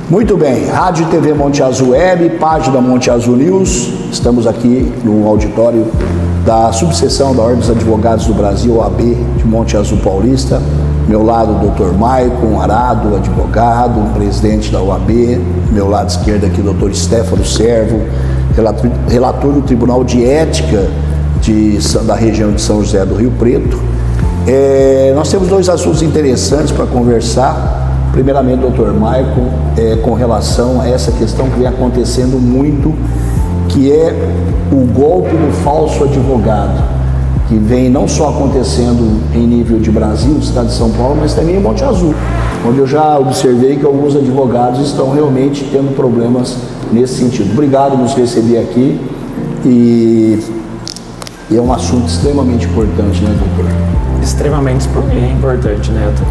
Muito bem, Rádio e TV Monte Azul Web, página Monte Azul News. Estamos aqui no auditório da subseção da Ordem dos Advogados do Brasil, OAB, de Monte Azul Paulista. Meu lado, o Dr. Maicon Arado, advogado, presidente da OAB. Meu lado esquerdo aqui, o Dr. Stefano Servo, relator do Tribunal de Ética da região de São José do Rio Preto. Nós temos dois assuntos interessantes para conversar. Primeiramente, doutor Maicon, com relação a essa questão que vem acontecendo muito, que é o golpe do falso advogado, que vem não só acontecendo em nível de Brasil, do estado de São Paulo, mas também em Monte Azul, onde eu já observei que alguns advogados estão realmente tendo problemas nesse sentido. Obrigado por nos receber aqui e é um assunto extremamente importante, né, doutor? Extremamente importante, Neto.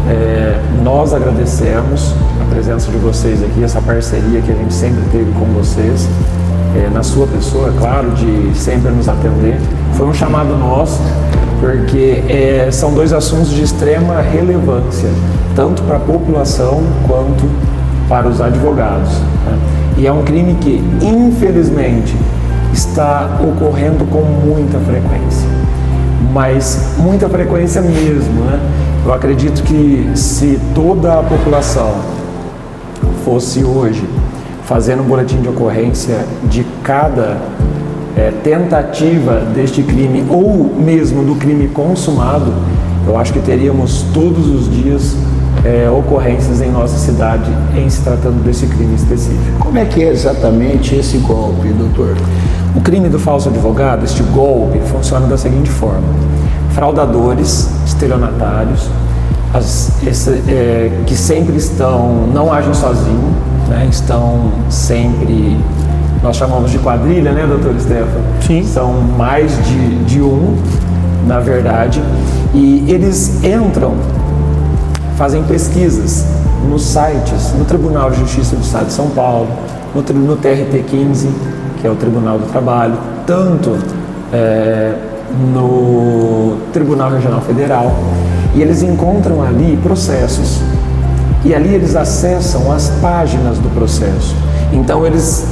Nós agradecemos a presença de vocês aqui, essa parceria que a gente sempre teve com vocês, na sua pessoa, claro, de sempre nos atender. Foi um chamado nosso, porque são dois assuntos de extrema relevância, tanto para a população quanto para os advogados, né? E é um crime que, infelizmente, está ocorrendo com muita frequência. Mas muita frequência mesmo, né? Eu acredito que se toda a população fosse hoje fazendo um boletim de ocorrência de cada tentativa deste crime ou mesmo do crime consumado, eu acho que teríamos todos os dias ocorrências em nossa cidade em se tratando desse crime específico. Como é que é exatamente esse golpe, doutor? O crime do falso advogado, este golpe, funciona da seguinte forma: fraudadores, estelionatários, que sempre não agem sozinhos, né? Estão sempre, nós chamamos de quadrilha, né, doutor Stefano? Sim. São mais de um, na verdade, e eles entram, fazem pesquisas nos sites, no Tribunal de Justiça do Estado de São Paulo, no TRT 15, que é o Tribunal do Trabalho, tanto no Tribunal Regional Federal, e eles encontram ali processos, e ali eles acessam as páginas do processo. Então eles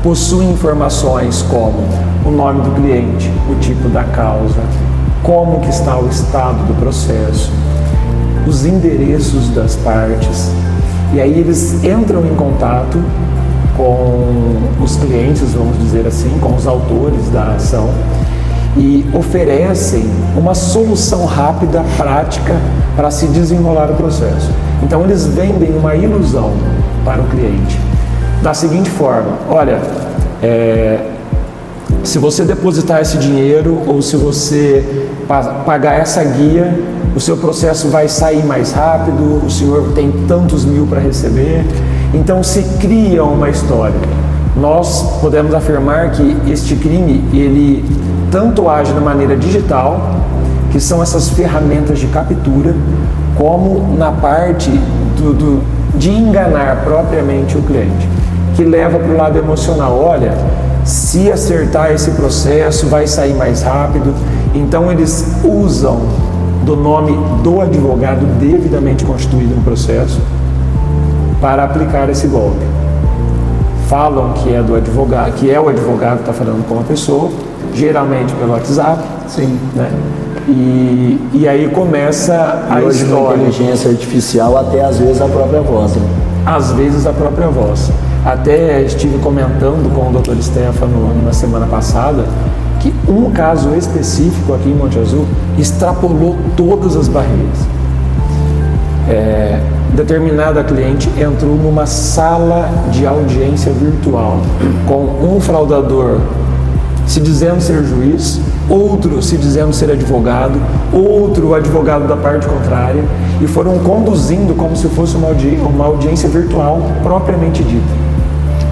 possuem informações como o nome do cliente, o tipo da causa, como que está o estado do processo, os endereços das partes, e aí eles entram em contato com os clientes, vamos dizer assim, com os autores da ação, e oferecem uma solução rápida, prática, para se desenrolar o processo. Então eles vendem uma ilusão para o cliente, da seguinte forma: olha, se você depositar esse dinheiro ou se você pagar essa guia, o seu processo vai sair mais rápido, o senhor tem tantos mil para receber. Então se cria uma história. Nós podemos afirmar que este crime, ele tanto age de maneira digital, que são essas ferramentas de captura, como na parte de enganar propriamente o cliente, que leva para o lado emocional. Olha, se acertar esse processo vai sair mais rápido. Então eles usam do nome do advogado devidamente constituído no processo para aplicar esse golpe. Falam que é do advogado, que é o advogado que está falando com a pessoa, geralmente pelo WhatsApp. Sim. Né? E aí começa a hoje história. Com inteligência artificial, até às vezes a própria voz. Né? Às vezes a própria voz. Até estive comentando com o Dr. Stefano na semana passada que um caso específico aqui em Monte Azul extrapolou todas as barreiras. Determinada cliente entrou numa sala de audiência virtual com um fraudador se dizendo ser juiz, outro se dizendo ser advogado, outro advogado da parte contrária, e foram conduzindo como se fosse uma audiência virtual propriamente dita.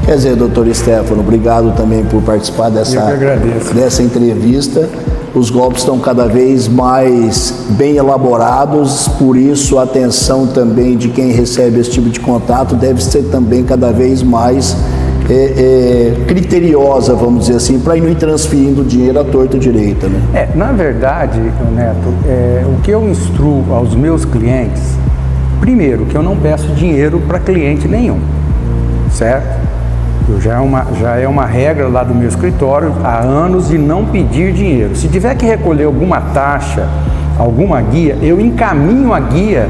Quer dizer, doutor Stefano, obrigado também por participar dessa entrevista. Os golpes estão cada vez mais bem elaborados, por isso a atenção também de quem recebe esse tipo de contato deve ser também cada vez mais criteriosa, vamos dizer assim, para ir não transferindo dinheiro à torta e direita, né? Na verdade, Neto, o que eu instruo aos meus clientes, primeiro, que eu não peço dinheiro para cliente nenhum. certo? Já é uma regra lá do meu escritório há anos de não pedir dinheiro. Se tiver que recolher alguma taxa, alguma guia, eu encaminho a guia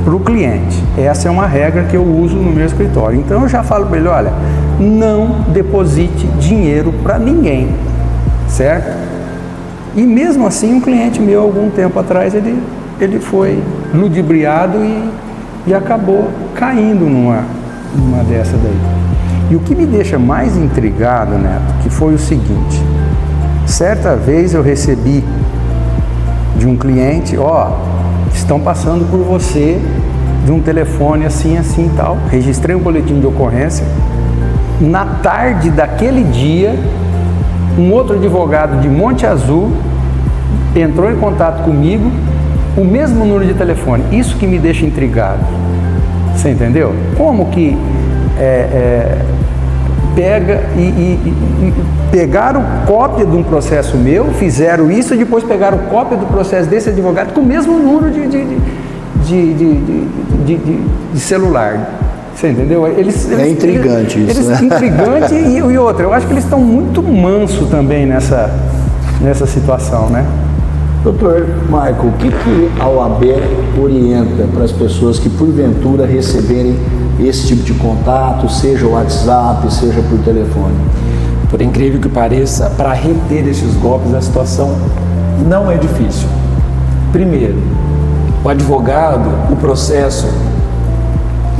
para o cliente. Essa é uma regra que eu uso no meu escritório. Então eu já falo para ele, olha, não deposite dinheiro para ninguém, certo? E mesmo assim, um cliente meu, algum tempo atrás, ele foi ludibriado e acabou caindo numa dessa daí. E o que me deixa mais intrigado, Neto, que foi o seguinte: certa vez eu recebi de um cliente, estão passando por você de um telefone assim, assim e tal. Registrei um boletim de ocorrência. Na tarde daquele dia, um outro advogado de Monte Azul entrou em contato comigo, o mesmo número de telefone. Isso que me deixa intrigado. Você entendeu? Como que pegaram cópia de um processo meu, fizeram isso e depois pegaram cópia do processo desse advogado com o mesmo número de celular. Você entendeu? É intrigante isso, né? Intrigante e outra, eu acho que eles estão muito manso também nessa situação, né? Doutor Michael, o que a OAB orienta para as pessoas que porventura receberem esse tipo de contato, seja o WhatsApp, seja por telefone? Por incrível que pareça, para reter esses golpes, a situação não é difícil. Primeiro, o advogado, o processo,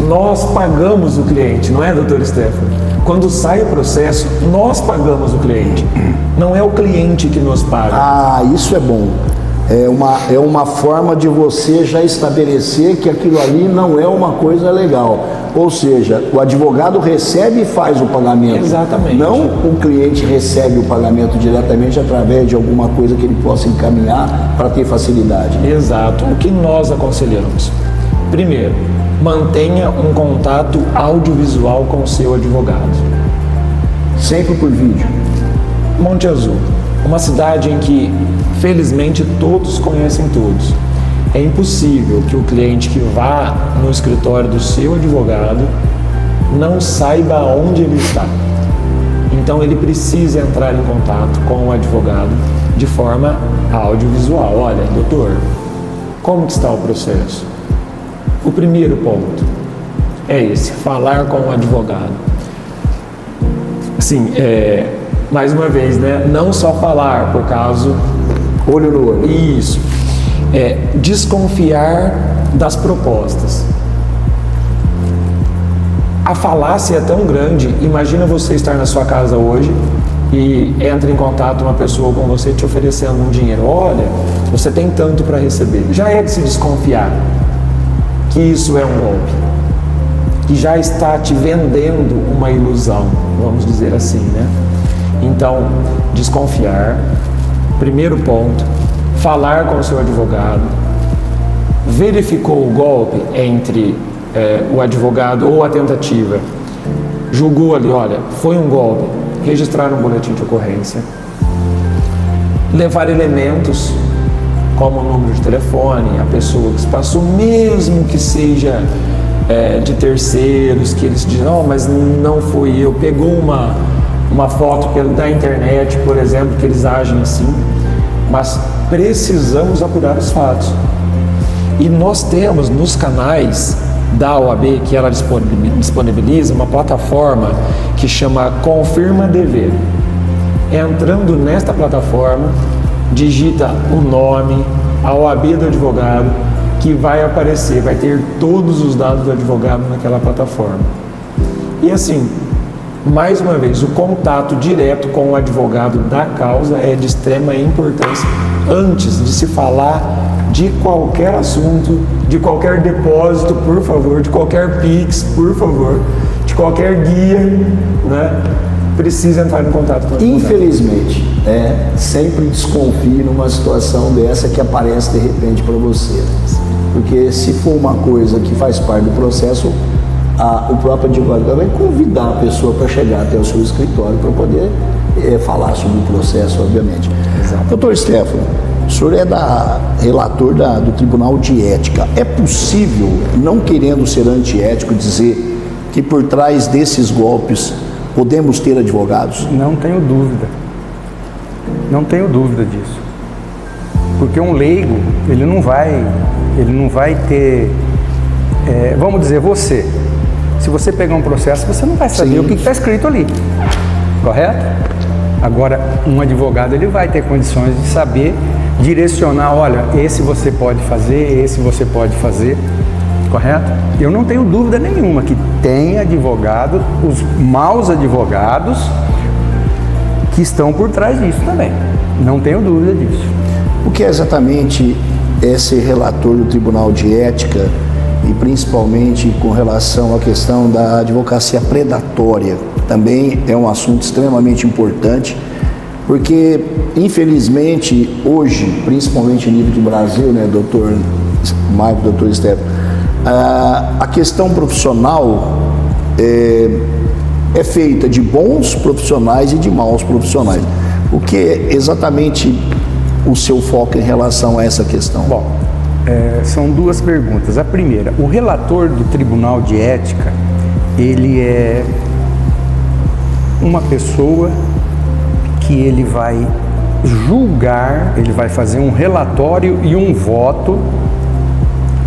nós pagamos o cliente, não é, doutor Stefano? Quando sai o processo, nós pagamos o cliente. Não é o cliente que nos paga. Ah, isso é bom. É uma forma de você já estabelecer que aquilo ali não é uma coisa legal. Ou seja, o advogado recebe e faz o pagamento. Exatamente. Não o cliente recebe o pagamento diretamente através de alguma coisa que ele possa encaminhar para ter facilidade. Exato. O que nós aconselhamos? Primeiro, mantenha um contato audiovisual com o seu advogado. Sempre por vídeo. Monte Azul, uma cidade em que, felizmente, todos conhecem todos. É impossível que o cliente que vá no escritório do seu advogado não saiba onde ele está. Então, ele precisa entrar em contato com o advogado de forma audiovisual. Olha, doutor, como que está o processo? O primeiro ponto é esse, falar com o advogado. Assim, mais uma vez, né? Não só falar, por caso... Olho no olho. Isso. Desconfiar das propostas. A falácia é tão grande, imagina você estar na sua casa hoje e entra em contato uma pessoa com você te oferecendo um dinheiro. Olha, você tem tanto para receber. Já é de se desconfiar que isso é um golpe, que já está te vendendo uma ilusão, vamos dizer assim, né? Então, desconfiar, primeiro ponto, falar com o seu advogado, verificou o golpe entre o advogado ou a tentativa, julgou ali, olha, foi um golpe, registrar um boletim de ocorrência, levar elementos como o número de telefone, a pessoa que se passou, mesmo que seja de terceiros, que eles dizem, não, mas não fui eu, pegou uma foto da internet, por exemplo, que eles agem assim, mas precisamos apurar os fatos. E nós temos nos canais da OAB, que ela disponibiliza uma plataforma que chama Confirma DV. Entrando nesta plataforma, digita o nome, a OAB do advogado, que vai aparecer, vai ter todos os dados do advogado naquela plataforma. E assim, mais uma vez, o contato direto com o advogado da causa é de extrema importância antes de se falar de qualquer assunto, de qualquer depósito, por favor, de qualquer Pix, por favor, de qualquer guia, né? Precisa entrar em contato com o advogado. Infelizmente, sempre desconfie numa situação dessa que aparece de repente para você. Porque se for uma coisa que faz parte do processo, o próprio advogado vai convidar a pessoa para chegar até o seu escritório para poder falar sobre o processo, obviamente. Exato. Doutor Stefano, o senhor é relator do Tribunal de Ética. É possível, não querendo ser antiético, dizer que por trás desses golpes podemos ter advogados? Não tenho dúvida. Não tenho dúvida disso. Porque um leigo, ele não vai ter, vamos dizer, se você pegar um processo, você não vai saber o que está escrito ali, correto? Agora, um advogado, ele vai ter condições de saber direcionar, olha, esse você pode fazer, esse você pode fazer, correto? Eu não tenho dúvida nenhuma que tem advogado, os maus advogados que estão por trás disso também, não tenho dúvida disso. O que é exatamente esse relator do Tribunal de Ética e principalmente com relação à questão da advocacia predatória? Também é um assunto extremamente importante, porque infelizmente hoje, principalmente a nível do Brasil, né, doutor Maico, doutor Estevam, a questão profissional é feita de bons profissionais e de maus profissionais. O que é exatamente o seu foco em relação a essa questão? Bom, são duas perguntas. A primeira, o relator do Tribunal de Ética, ele é uma pessoa que ele vai julgar, ele vai fazer um relatório e um voto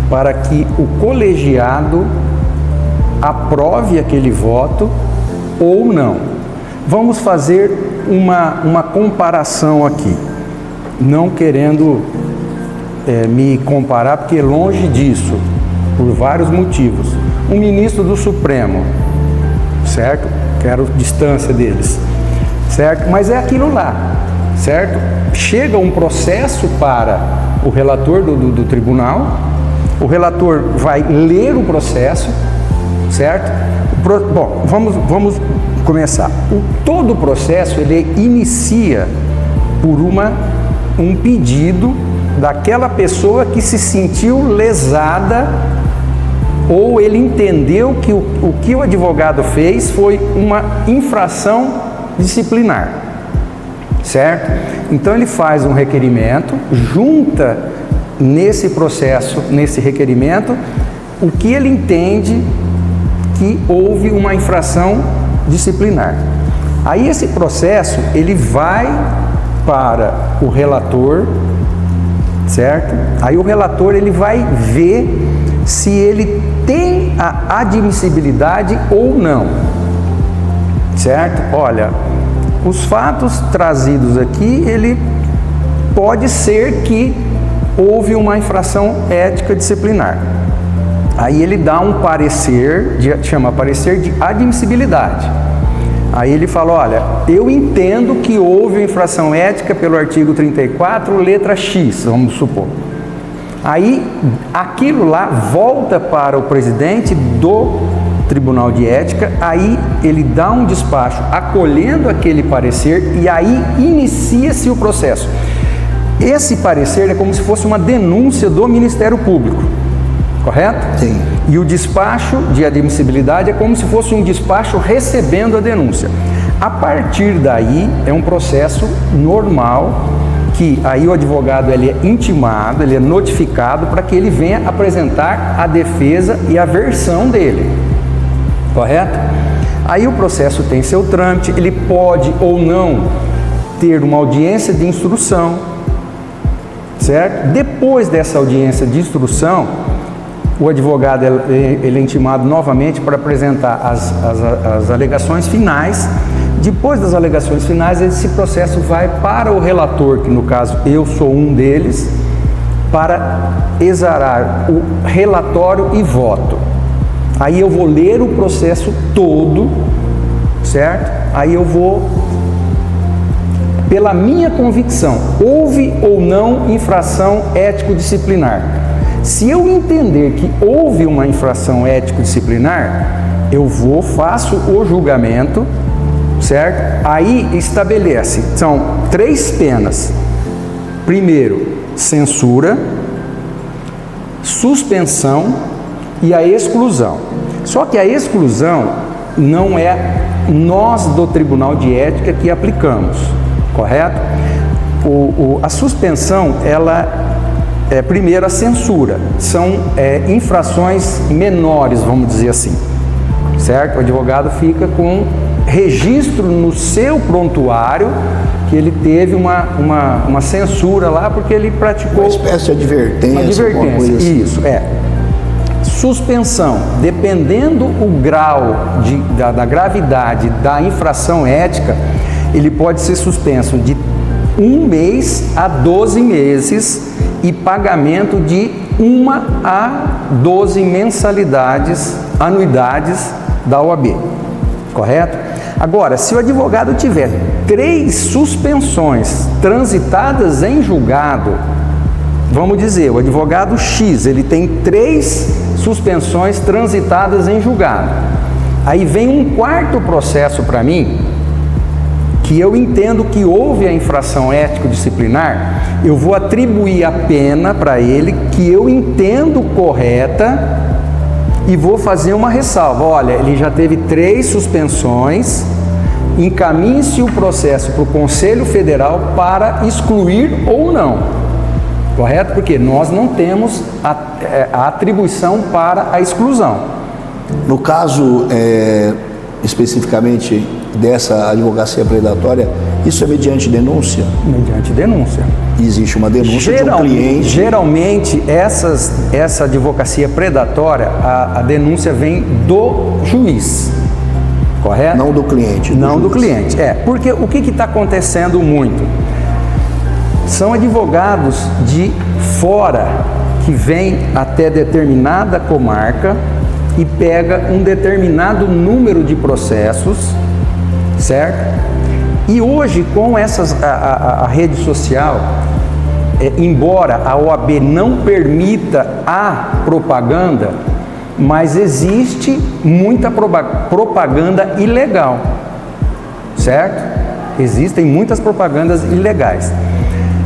para que o colegiado aprove aquele voto ou não. Vamos fazer uma comparação aqui, não querendo me comparar, porque longe disso, por vários motivos. Um ministro do Supremo, certo? Quero distância deles, certo? Mas é aquilo lá, certo? Chega um processo para o relator do tribunal, o relator vai ler o processo, certo? Bom, vamos começar. Todo o processo, ele inicia por um pedido daquela pessoa que se sentiu lesada ou ele entendeu que o que o advogado fez foi uma infração disciplinar, certo? Então ele faz um requerimento, junta nesse processo, nesse requerimento, o que ele entende que houve uma infração disciplinar. Aí esse processo, ele vai para o relator, certo? Aí o relator, ele vai ver se ele tem a admissibilidade ou não, certo? Olha, os fatos trazidos aqui, ele pode ser que houve uma infração ética disciplinar. Aí ele dá um parecer, chama parecer de admissibilidade. Aí ele fala, olha, eu entendo que houve infração ética pelo artigo 34, letra X, vamos supor. Aí aquilo lá volta para o presidente do Tribunal de Ética, aí ele dá um despacho acolhendo aquele parecer e aí inicia-se o processo. Esse parecer é como se fosse uma denúncia do Ministério Público, correto? Sim. E o despacho de admissibilidade é como se fosse um despacho recebendo a denúncia. A partir daí é um processo normal, que aí o advogado ele é intimado, ele é notificado para que ele venha apresentar a defesa e a versão dele, correto? Aí o processo tem seu trâmite, ele pode ou não ter uma audiência de instrução, certo? Depois dessa audiência de instrução, o advogado ele é intimado novamente para apresentar as alegações finais. Depois das alegações finais, esse processo vai para o relator, que no caso eu sou um deles, para exarar o relatório e voto. Aí eu vou ler o processo todo, certo? Aí eu vou, pela minha convicção, houve ou não infração ético-disciplinar. Se eu entender que houve uma infração ético-disciplinar, eu vou, faço o julgamento, certo? Aí estabelece, são 3 penas. Primeiro, censura, suspensão e a exclusão. Só que a exclusão não é nós do Tribunal de Ética que aplicamos, correto? A suspensão, ela primeiro a censura, são infrações menores, vamos dizer assim, certo? O advogado fica com registro no seu prontuário que ele teve uma censura lá porque ele praticou... Uma espécie de advertência. Uma advertência, assim. isso, Suspensão, dependendo o grau da gravidade da infração ética, ele pode ser suspenso de 1 mês a 12 meses e pagamento de 1 a 12 mensalidades, anuidades da OAB, correto? Agora, se o advogado tiver 3 suspensões transitadas em julgado, vamos dizer, o advogado X, ele tem 3 suspensões transitadas em julgado. Aí vem um 4º processo para mim, que eu entendo que houve a infração ético-disciplinar, eu vou atribuir a pena para ele que eu entendo correta e vou fazer uma ressalva. Olha, ele já teve 3 suspensões, encaminhe-se o processo para o Conselho Federal para excluir ou não. Correto? Porque nós não temos a atribuição para a exclusão. No caso, especificamente dessa advocacia predatória, isso é mediante denúncia? Mediante denúncia. Existe uma denúncia de um cliente? Geralmente, essa advocacia predatória, a denúncia vem do juiz. Correto? Não do cliente. Não do cliente. Porque o que está acontecendo muito? São advogados de fora que vêm até determinada comarca e pega um determinado número de processos, certo? E hoje, com a rede social, embora a OAB não permita a propaganda, mas existe muita propaganda ilegal, certo? Existem muitas propagandas ilegais.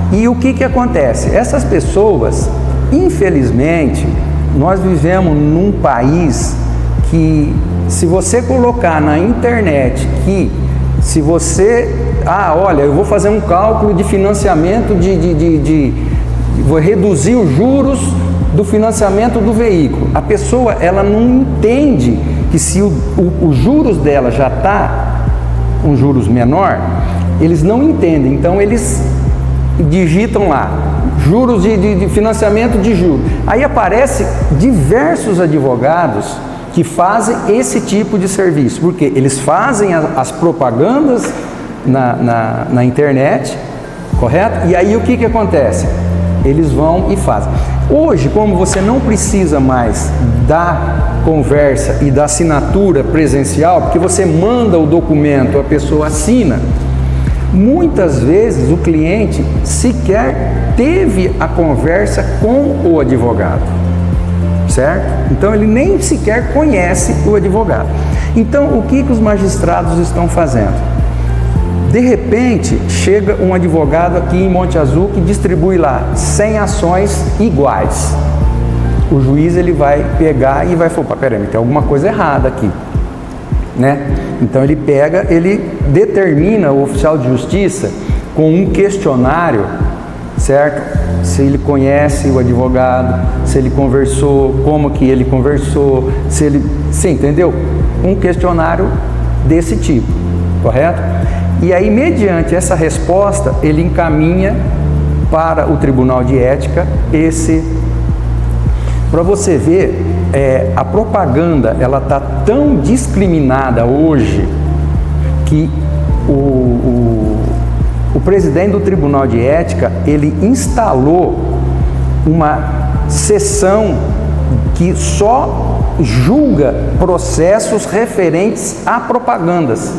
E o que acontece? Essas pessoas, infelizmente, nós vivemos num país que, se você colocar na internet que se você... olha, eu vou fazer um cálculo de financiamento vou reduzir os juros do financiamento do veículo. A pessoa, ela não entende que se os juros dela já está com juros menor, eles não entendem. Então, eles digitam lá, juros de financiamento de juros. Aí aparece diversos advogados que fazem esse tipo de serviço, porque eles fazem as propagandas na internet, correto? E aí o que acontece? Eles vão e fazem. Hoje, como você não precisa mais da conversa e da assinatura presencial, porque você manda o documento, a pessoa assina, muitas vezes o cliente sequer teve a conversa com o advogado, certo? Então ele nem sequer conhece o advogado. Então o que os magistrados estão fazendo? De repente chega um advogado aqui em Monte Azul que distribui lá 100 ações iguais. O juiz ele vai pegar e vai falar, peraí, tem alguma coisa errada aqui, né? Então ele pega, ele determina o oficial de justiça com um questionário, certo? Se ele conhece o advogado, se ele conversou, como que ele conversou, você entendeu? Um questionário desse tipo, correto? E aí, mediante essa resposta, ele encaminha para o Tribunal de Ética para você ver, a propaganda, ela está tão discriminada hoje que o presidente do Tribunal de Ética, ele instalou uma seção que só julga processos referentes a propagandas.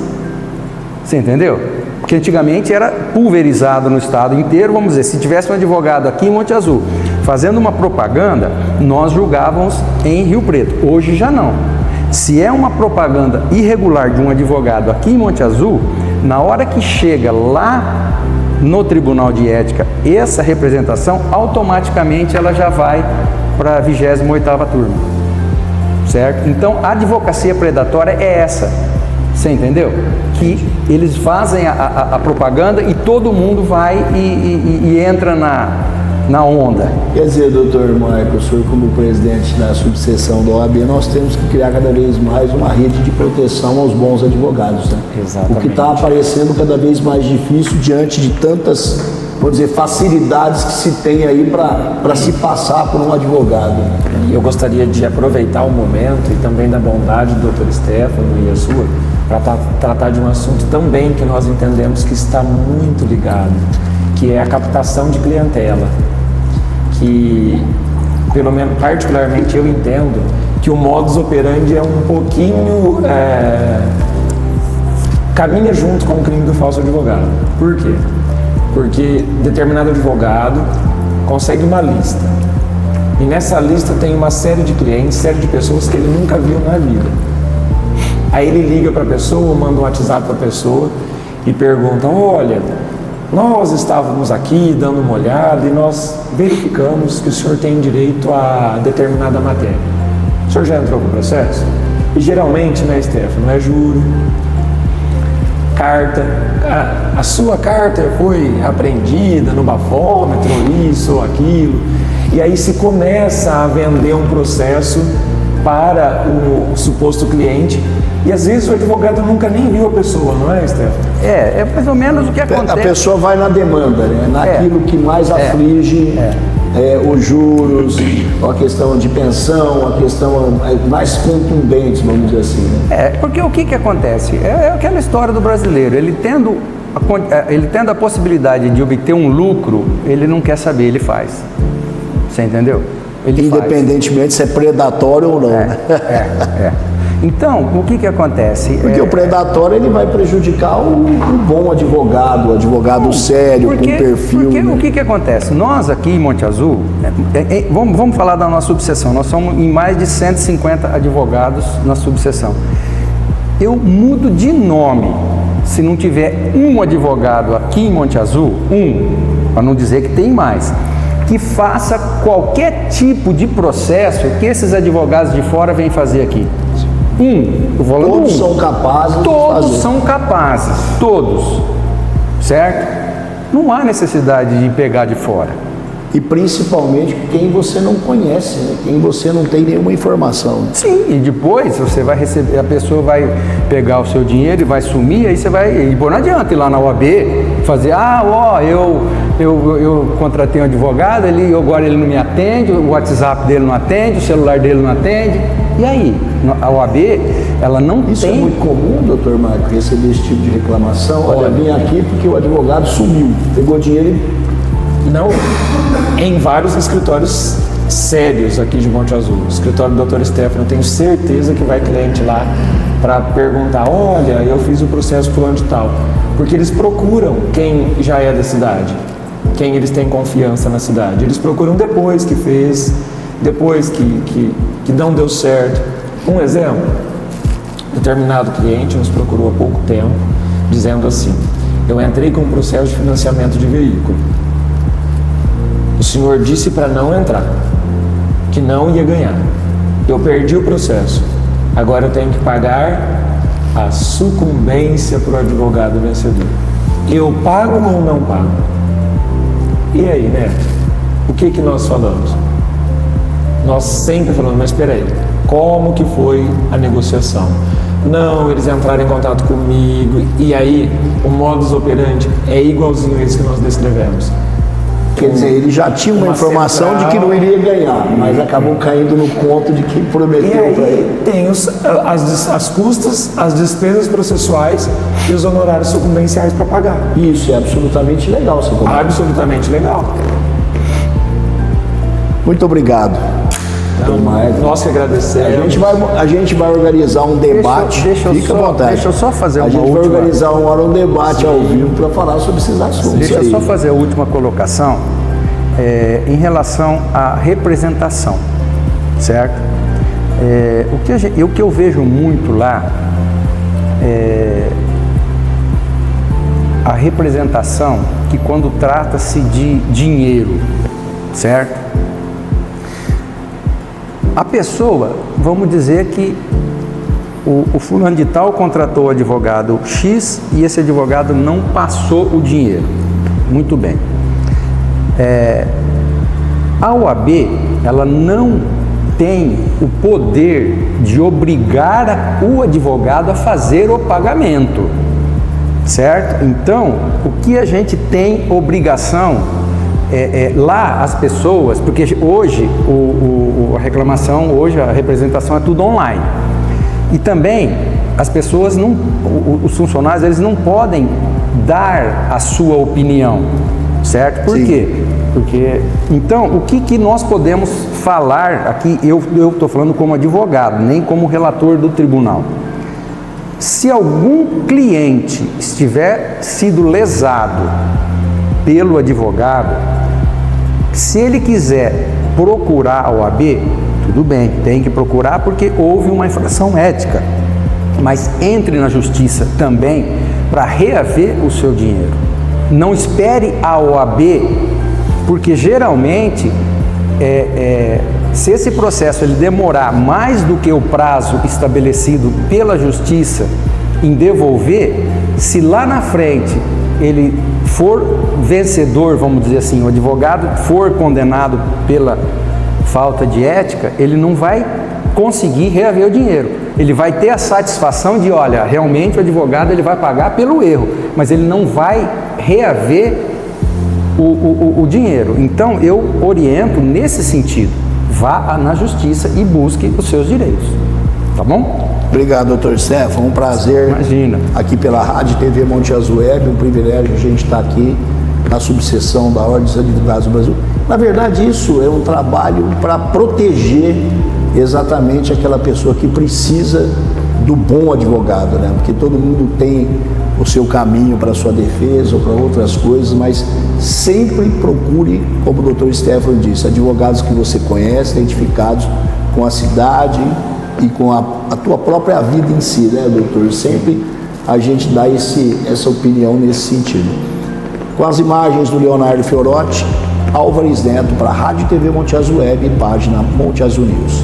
Você entendeu? Porque antigamente era pulverizado no estado inteiro, vamos dizer, se tivesse um advogado aqui em Monte Azul fazendo uma propaganda, nós julgávamos em Rio Preto. Hoje já não. Se é uma propaganda irregular de um advogado aqui em Monte Azul, na hora que chega lá no Tribunal de Ética essa representação, automaticamente ela já vai para a 28ª turma, certo? Então a advocacia predatória é essa, você entendeu? Que eles fazem a propaganda e todo mundo vai e entra na onda. Quer dizer, doutor Marco, o senhor como presidente da subseção da OAB, nós temos que criar cada vez mais uma rede de proteção aos bons advogados, né? Exatamente. O que está aparecendo cada vez mais difícil diante de tantas, vou dizer, facilidades que se tem aí para se passar por um advogado. Eu gostaria de aproveitar o momento e também da bondade do Dr. Stefano e a sua para tratar de um assunto também que nós entendemos que está muito ligado, que é a captação de clientela, que, pelo menos particularmente, eu entendo que o modus operandi é um pouquinho caminha junto com o crime do falso advogado. Por quê? Porque determinado advogado consegue uma lista e nessa lista tem uma série de clientes, série de pessoas que ele nunca viu na vida. Aí ele liga para a pessoa, manda um WhatsApp para a pessoa e pergunta: olha, nós estávamos aqui dando uma olhada e nós verificamos que o senhor tem direito a determinada matéria. O senhor já entrou com o processo? E geralmente, né, Stefano, é juro, carta, a sua carta foi apreendida no bafômetro, isso ou aquilo, e aí se começa a vender um processo para o suposto cliente, e às vezes o advogado nunca nem viu a pessoa, não é, Stefano? É mais ou menos o que acontece. A pessoa vai na demanda, né? Naquilo que mais aflige, os juros, a questão de pensão, a questão mais contundente, vamos dizer assim. Né? Porque o que acontece? É aquela história do brasileiro, ele tendo a possibilidade de obter um lucro, ele não quer saber, ele faz. Você entendeu? Ele independentemente se é predatório ou não. Né? Então, o que acontece? Porque o predatório ele vai prejudicar o bom advogado, o advogado sério, com perfil. Porque né? o que acontece? Nós aqui em Monte Azul, vamos falar da nossa subseção, nós somos em mais de 150 advogados na subseção. Eu mudo de nome se não tiver um advogado aqui em Monte Azul, para não dizer que tem mais, que faça qualquer tipo de processo que esses advogados de fora vêm fazer aqui. Todos são capazes de fazer. Todos são capazes, todos, certo? Não há necessidade de pegar de fora. E principalmente quem você não conhece, né? Quem você não tem nenhuma informação. Né? Sim, e depois você vai receber, a pessoa vai pegar o seu dinheiro e vai sumir, aí você vai, e não adianta ir lá na OAB fazer, eu contratei um advogado, agora ele não me atende, o WhatsApp dele não atende, o celular dele não atende, e aí? A OAB, ela não Isso tem... é muito comum, doutor Marco, receber esse tipo de reclamação. Olha, vim aqui porque o advogado sumiu, pegou dinheiro e... Não, em vários escritórios sérios aqui de Monte Azul. O escritório do Dr. Stefano, eu tenho certeza que vai cliente lá para perguntar: olha, eu fiz o processo fulano de tal. Porque eles procuram quem já é da cidade, quem eles têm confiança na cidade. Eles procuram depois que fez, depois que não deu certo. Um exemplo: determinado cliente nos procurou há pouco tempo, dizendo assim: eu entrei com um processo de financiamento de veículo. O senhor disse para não entrar, que não ia ganhar. Eu perdi o processo. Agora eu tenho que pagar a sucumbência para o advogado vencedor. Eu pago ou não pago? E aí, né? O que nós falamos? Nós sempre falamos: mas espera aí, como que foi a negociação? Não, eles entraram em contato comigo, e aí o modus operandi é igualzinho a esse que nós descrevemos. Quer dizer, ele já tinha uma informação de que não iria ganhar, mas acabou caindo no conto de que prometeu para ele. Tem as custas, as despesas processuais e os honorários sucumbenciais para pagar. Isso é absolutamente legal, seu comandante. Absolutamente legal. Muito obrigado. Nós que agradecemos. A gente vai organizar um debate. Fica à vontade. Deixa eu só fazer uma última... A gente vai organizar um debate ao vivo para falar sobre esses assuntos. Deixa eu só fazer a última colocação em relação à representação, certo? O que eu vejo muito lá é a representação que, quando trata-se de dinheiro, certo? A pessoa, vamos dizer que o fulano de tal contratou o advogado X e esse advogado não passou o dinheiro. Muito bem. A OAB, ela não tem o poder de obrigar o advogado a fazer o pagamento, certo? Então, o que a gente tem obrigação lá as pessoas, porque hoje a reclamação, hoje a representação é tudo online, e também as pessoas não, os funcionários, eles não podem dar a sua opinião, certo? Por quê? Porque, então, o que nós podemos falar aqui, eu estou falando como advogado, nem como relator do tribunal. Se algum cliente estiver sido lesado pelo advogado, se ele quiser procurar a OAB, tudo bem, tem que procurar porque houve uma infração ética, mas entre na justiça também para reaver o seu dinheiro. Não espere a OAB, porque geralmente, se esse processo ele demorar mais do que o prazo estabelecido pela justiça em devolver, se lá na frente ele for vencedor, vamos dizer assim, o advogado for condenado pela falta de ética, ele não vai conseguir reaver o dinheiro. Ele vai ter a satisfação de, olha, realmente o advogado ele vai pagar pelo erro, mas ele não vai reaver o dinheiro. Então, eu oriento nesse sentido. Vá na justiça e busque os seus direitos. Tá bom? Obrigado, doutor Stefano. Um prazer. Imagina. Aqui pela Rádio TV Monte Azul Web. Um privilégio a gente estar aqui na subseção da Ordem dos Advogados do Brasil. Na verdade, isso é um trabalho para proteger exatamente aquela pessoa que precisa do bom advogado, né? Porque todo mundo tem o seu caminho para a sua defesa ou para outras coisas, mas sempre procure, como o doutor Stefano disse, advogados que você conhece, identificados com a cidade e com a tua própria vida em si, né, doutor? Sempre a gente dá essa opinião nesse sentido. Com as imagens do Leonardo Fiorotti, Álvares Neto para a Rádio TV Monte Azul Web e página Monte Azul News.